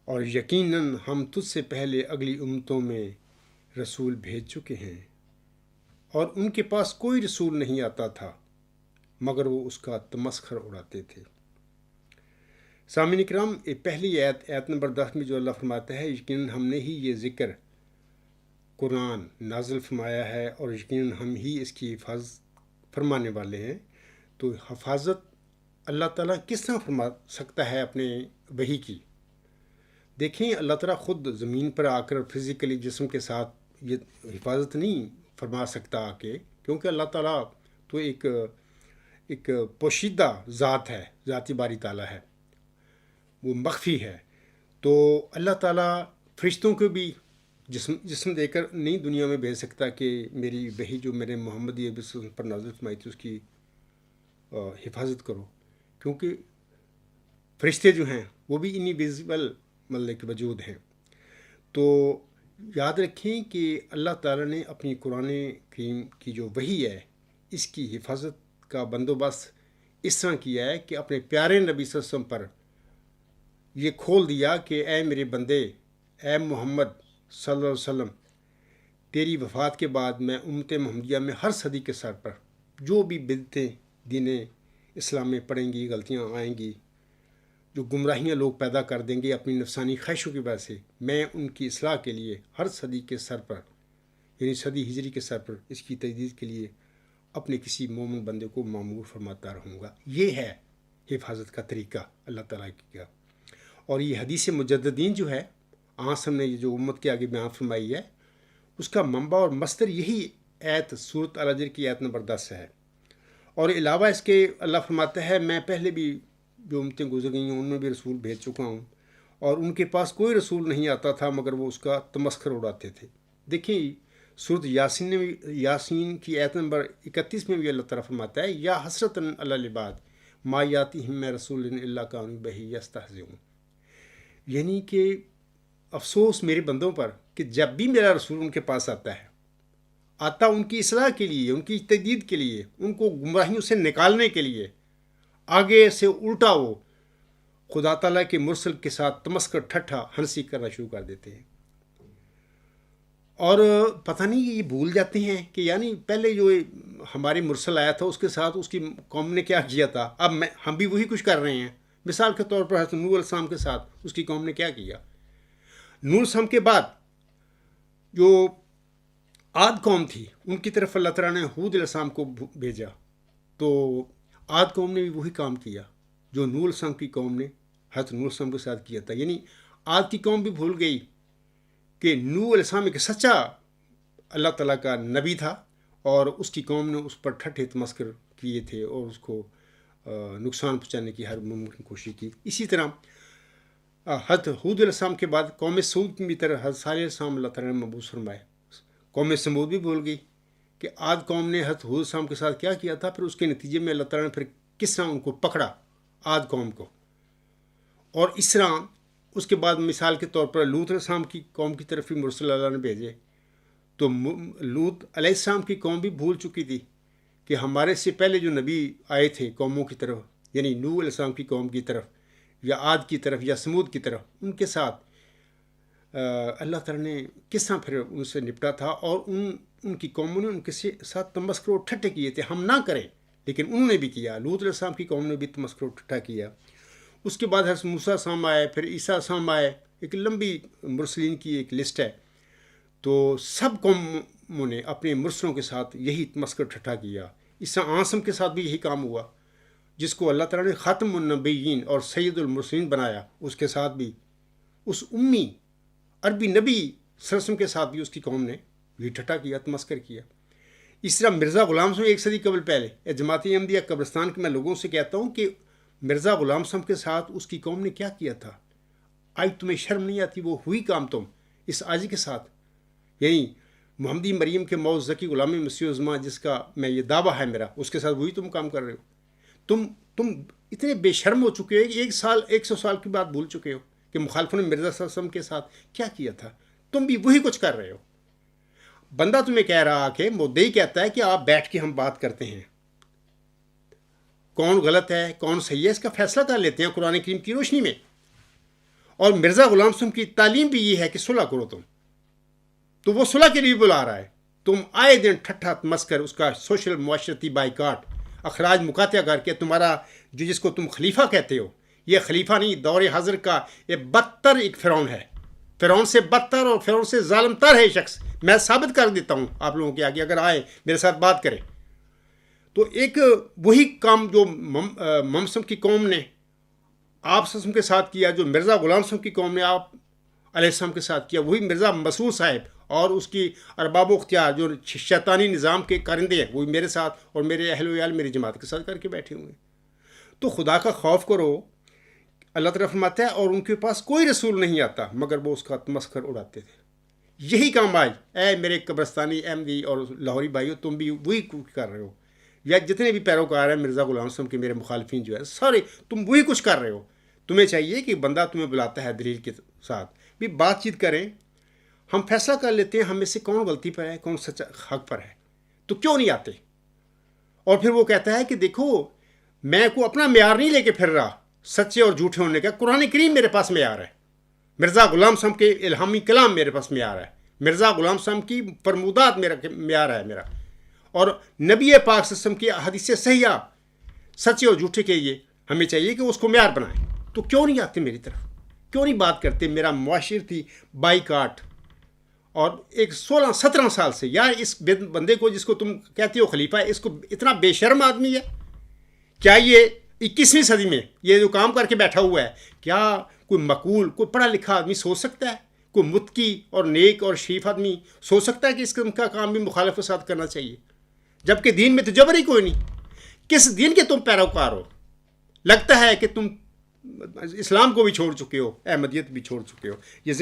اور یقیناً ہم تجھ سے پہلے اگلی امتوں میں رسول بھیج چکے ہیں، اور ان کے پاس کوئی رسول نہیں آتا تھا مگر وہ اس کا تمسخر اڑاتے تھے۔ سامعین اکرام، پہلی آیت نمبر 10 میں جو اللہ فرماتا ہے، یقیناً ہم نے ہی یہ ذکر قرآن نازل فرمایا ہے اور یقیناً ہم ہی اس کی حفاظت فرمانے والے ہیں۔ تو حفاظت اللہ تعالیٰ کس طرح فرما سکتا ہے اپنے وحی کی؟ دیکھیں، اللہ تعالیٰ خود زمین پر آ کر فزیکلی جسم کے ساتھ یہ حفاظت نہیں فرما سکتا آ کے، کیونکہ اللہ تعالیٰ تو ایک پوشیدہ ذات ہے، ذاتی باری تعالیٰ ہے، وہ مخفی ہے۔ تو اللہ تعالیٰ فرشتوں کو بھی جسم دے کر نہیں دنیا میں بھیج سکتا کہ میری وحی جو میرے محمد پر نازل فرمائی تھی اس کی حفاظت کرو، کیونکہ فرشتے جو ہیں وہ بھی انویزیبل مطلب کہ وجود ہیں۔ تو یاد رکھیں کہ اللہ تعالیٰ نے اپنی قرآن کریم کی جو وحی ہے اس کی حفاظت کا بندوبست اس طرح کیا ہے کہ اپنے پیارے نبی صلی اللہ علیہ وسلم پر یہ کھول دیا کہ اے میرے بندے، اے محمد صلی اللہ علیہ وسلم، تیری وفات کے بعد میں امت محمدیہ میں ہر صدی کے سر پر جو بھی بدعتیں دین اسلام میں پڑیں گی، غلطیاں آئیں گی، جو گمراہیاں لوگ پیدا کر دیں گے اپنی نفسانی خواہشوں کی وجہ سے، میں ان کی اصلاح کے لیے ہر صدی کے سر پر، یعنی صدی ہجری کے سر پر اس کی تجدید کے لیے اپنے کسی مومن بندے کو معمور فرماتا رہوں گا۔ یہ ہے حفاظت کا طریقہ اللہ تعالیٰ کا۔ اور یہ حدیث مجددین جو ہے آسم نے جو امت کے آگے بیان فرمائی ہے، اس کا منبع اور مصدر یہی آیت سورۃ الحجر کی آیت نمبر 10 ہے۔ اور علاوہ اس کے اللہ فرماتا ہے میں پہلے بھی جو امتیں گزر گئی ہیں ان میں بھی رسول بھیج چکا ہوں، اور ان کے پاس کوئی رسول نہیں آتا تھا مگر وہ اس کا تمسخر اڑاتے تھے۔ دیکھیں سورۃ یاسین کی آیت نمبر 31 میں بھی اللہ تعالیٰ فرماتا ہے یا حسرتاً علی العباد ما یاتیہم من رسول الا کانوا بہ یستہزئون، یعنی کہ افسوس میرے بندوں پر کہ جب بھی میرا رسول ان کے پاس آتا ان کی اصلاح کے لیے، ان کی تجدید کے لیے، ان کو گمراہیوں سے نکالنے کے لیے، آگے سے الٹا وہ خدا تعالیٰ کے مرسل کے ساتھ تمسکر ٹھٹھا ہنسی کرنا شروع کر دیتے ہیں۔ اور پتہ نہیں یہ بھول جاتے ہیں کہ یعنی پہلے جو ہمارے مرسل آیا تھا اس کے ساتھ اس کی قوم نے کیا کیا تھا، اب ہم بھی وہی کچھ کر رہے ہیں۔ مثال کے طور پر حضرت نوح علیہ السلام کے ساتھ اس کی قوم نے کیا کیا؟ نوح علیہ السلام کے بعد جو عاد قوم تھی ان کی طرف اللہ تعالیٰ نے ہود علیہ السلام کو بھیجا، تو عاد قوم نے بھی وہی کام کیا جو نوح علیہ السلام کی قوم نے حضرت نوح علیہ السلام کے ساتھ کیا تھا۔ یعنی عاد کی قوم بھی بھول گئی کہ نوح علیہ السلام ایک سچا اللہ تعالیٰ کا نبی تھا، اور اس کی قوم نے اس پر ٹھٹھے تمسخر کیے تھے اور اس کو نقصان پہنچانے کی ہر ممکن کوشش کی۔ اسی طرح حضرت ہود علیہ السلام کے بعد قوم سمود کی بھی طرح حضرت صالح علیہ السلام اللہ تعالیٰ نے مبعوث فرمائے۔ قوم سمود بھی بھول گئی کہ عاد قوم نے حضرت ہود علیہ السلام کے ساتھ کیا کیا تھا، پھر اس کے نتیجے میں اللہ تعالیٰ نے پھر کس طرح ان کو پکڑا عاد قوم کو۔ اور اس طرح اس کے بعد مثال کے طور پر لوط علیہ السلام کی قوم کی طرف بھی مرسل اللہ نے بھیجے، تو لوط علیہ السلام کی قوم بھی بھول چکی تھی کہ ہمارے سے پہلے جو نبی آئے تھے قوموں کی طرف، یعنی نوح علیہ السلام کی قوم کی طرف یا عاد کی طرف یا سمود کی طرف، ان کے ساتھ اللہ تعالیٰ نے کس طرح پھر ان سے نپٹا تھا، اور ان کی قوموں نے ان کے ساتھ تمسخر و ٹھٹھے کیے تھے۔ ہم نہ کریں لیکن انہوں نے بھی کیا، لوط علیہ السلام کی قوم نے بھی تمسخر و ٹھٹھا کیا۔ اس کے بعد حضرت موسیٰ السلام آئے، پھر عیسیٰ السلام آئے، ایک لمبی مرسلین کی ایک لسٹ ہے۔ تو سب قوموں نے اپنے مرسلوں کے ساتھ یہی تمسخر ٹھٹھا کیا۔ اس طرح آسم کے ساتھ بھی یہی کام ہوا، جس کو اللہ تعالیٰ نے خاتم النبیین اور سید المرسلین بنایا، اس کے ساتھ بھی اس امی عربی نبی صلی اللہ علیہ وسلم کے ساتھ بھی اس کی قوم نے یہ ٹھٹھا کیا، تمسخر کیا۔ اس طرح مرزا غلام صاحب ایک صدی قبل پہلے جماعت احمدیہ قبرستان کے میں لوگوں سے کہتا ہوں کہ مرزا غلام صاحب کے ساتھ اس کی قوم نے کیا کیا تھا، آج تمہیں شرم نہیں آتی؟ وہ ہوئی کام تم اس آجی کے ساتھ، یعنی محمدی مریم کے موعظ ذکی غلام مسیح الزماں جس کا میں یہ دعویٰ ہے میرا، اس کے ساتھ وہی تم کام کر رہے ہو۔ تم اتنے بے شرم ہو چکے ہو کہ 100 سال کی بات بھول چکے ہو کہ مخالفوں نے مرزا صلی اللہ علیہ وسلم کے ساتھ کیا کیا تھا، تم بھی وہی کچھ کر رہے ہو۔ بندہ تمہیں کہہ رہا کہ مدعی کہتا ہے کہ آپ بیٹھ کے ہم بات کرتے ہیں، کون غلط ہے کون صحیح ہے اس کا فیصلہ کر لیتے ہیں قرآن کریم کی روشنی میں، اور مرزا غلام حسن کی تعلیم بھی یہ ہے کہ صلح کرو تم، تو وہ صلح کے لیے بلا رہا ہے. تم آئے دن ٹھٹھا مسکر اس کا سوشل معاشرتی بائیکاٹ، اخراج مقاطع کر کے تمہارا جو جس کو تم خلیفہ کہتے ہو، یہ خلیفہ نہیں، دور حاضر کا یہ بدتر ایک فرعون ہے، فرعون سے بدتر اور فرعون سے ظالم تر ہے یہ شخص. میں ثابت کر دیتا ہوں آپ لوگوں کے آگے، اگر آئے میرے ساتھ بات کریں. تو ایک وہی کام جو محمد کی قوم نے آپ کے ساتھ کیا، جو مرزا غلام حسن کی قوم نے آپ علیہ السلام کے ساتھ کیا، وہی مرزا مسعود صاحب اور اس کی ارباب و اختیار جو شیطانی نظام کے کارندے ہیں، وہی میرے ساتھ اور میرے اہل و عیال میری جماعت کے ساتھ کر کے بیٹھے ہوئے ہیں. تو خدا کا خوف کرو. اللہ تعالیٰ فرماتا ہے اور ان کے پاس کوئی رسول نہیں آتا مگر وہ اس کا تمسخر اڑاتے تھے. یہی کام آج اے میرے قبرستانی احمدی اور لاہوری بھائیو، تم بھی وہی کچھ کر رہے ہو، یا جتنے بھی پیروکار ہیں مرزا غلام حسن کے، میرے مخالفین جو ہے سارے، تم وہی کچھ کر رہے ہو. تمہیں چاہیے کہ بندہ تمہیں بلاتا ہے دلیل کے ساتھ بھی بات چیت کریں، ہم فیصلہ کر لیتے ہیں ہم میں سے کون غلطی پر ہے کون سچا حق پر ہے. تو کیوں نہیں آتے؟ اور پھر وہ کہتا ہے کہ دیکھو میں کو اپنا معیار نہیں لے کے پھر رہا سچے اور جھوٹے ہونے کا، قرآن کریم میرے پاس معیار ہے، مرزا غلام حسن کے الہامی کلام میرے پاس معیار ہے، مرزا غلام حسن کی فرمودات میرا معیار ہے میرا، اور نبی پاک صلی اللہ علیہ وسلم کی حدیث صحیحہ سچے اور جھوٹے کے لیے ہمیں چاہیے کہ اس کو معیار بنائیں. تو کیوں نہیں آتے میری طرف؟ کیوں نہیں بات کرتے؟ میرا معاشرتی بائیکاٹ اور ایک 16-17 سال سے، یار اس بندے کو جس کو تم کہتے ہو خلیفہ ہے، اس کو اتنا بے شرم آدمی ہے. کیا یہ 21ویں صدی میں یہ جو کام کر کے بیٹھا ہوا ہے، کیا کوئی مقول کوئی پڑھا لکھا آدمی سوچ سکتا ہے؟ کوئی متقی اور نیک اور شریف آدمی سوچ سکتا ہے کہ اس کا کام بھی مخالف کے ساتھ کرنا چاہیے؟ جبکہ دین میں تو جبر ہی کوئی نہیں. کس دین کے تم پیروکار ہو؟ لگتا ہے کہ تم اسلام کو بھی چھوڑ چکے ہو، احمدیت بھی چھوڑ چکے ہو. یہ